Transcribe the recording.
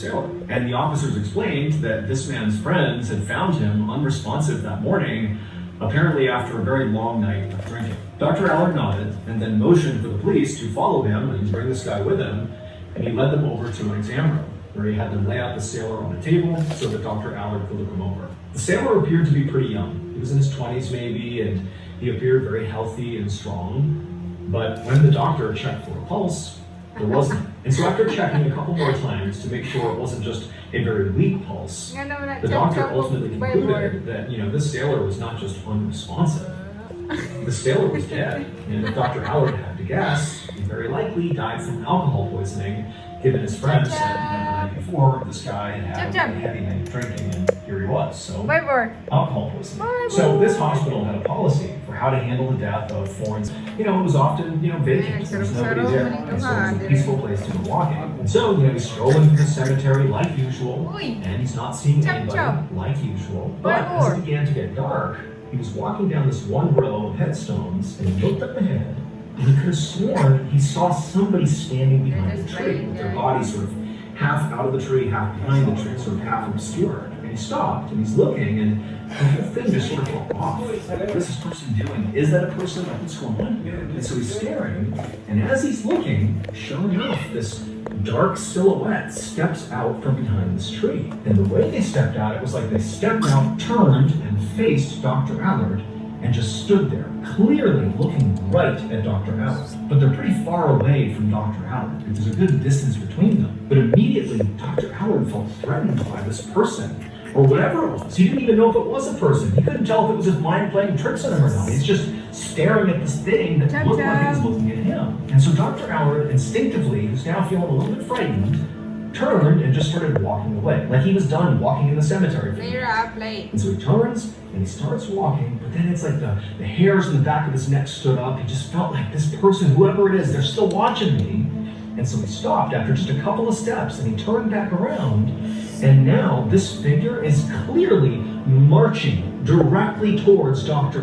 sailor. And the officers explained that this man's friends had found him unresponsive that morning, apparently after a very long night of drinking. Dr. Allard nodded and then motioned for the police to follow him and bring this guy with him, and he led them over to an exam room, where he had them lay out the sailor on a table so that Dr. Allard could look him over. The sailor appeared to be pretty young. He was in his 20s maybe, and he appeared very healthy and strong. But when the doctor checked for a pulse, there wasn't. And so after checking a couple more times to make sure it wasn't just a very weak pulse, the doctor ultimately concluded that, this sailor was not just unresponsive. The sailor was dead. And if Dr. Allard had to guess, he very likely died from alcohol poisoning, given his friends said the night before this guy had had a heavy night of drinking, and here he was. So, Vivor. alcohol poisoning. So this hospital had a policy for how to handle the death of foreigners. It was often, vacant. There was nobody there. And so it was a peaceful place to go walking. And so, he's strolling through the cemetery like usual, and he's not seeing anybody like usual. But as it began to get dark, he was walking down this one row of headstones, and he looked up ahead, and he could have sworn he saw somebody standing behind the tree, with their body sort of half out of the tree, half behind the tree, sort of half obscured. And he stopped, and he's looking, and the whole thing just sort of fell off. What is this person doing? Is that a person? What's going on here? And so he's staring, and as he's looking, sure enough, this dark silhouette steps out from behind this tree. And the way they stepped out, it was like they stepped out, turned, and faced Dr. Allard, and just stood there, clearly looking right at Dr. Allard. But they're pretty far away from Dr. Allard. There's a good distance between them. But immediately, Dr. Allard felt threatened by this person, or whatever it was. He didn't even know if it was a person. He couldn't tell if it was his mind playing tricks on him or not. He's just staring at this thing that looked like it was looking at him. And so Dr. Allard instinctively, who's now feeling a little bit frightened, turned and just started walking away, like he was done walking in the cemetery. And so he turns and he starts walking, but then it's like the hairs in the back of his neck stood up. He just felt like this person, whoever it is, they're still watching me. And so he stopped after just a couple of steps, and he turned back around, and now this figure is clearly marching directly towards Dr.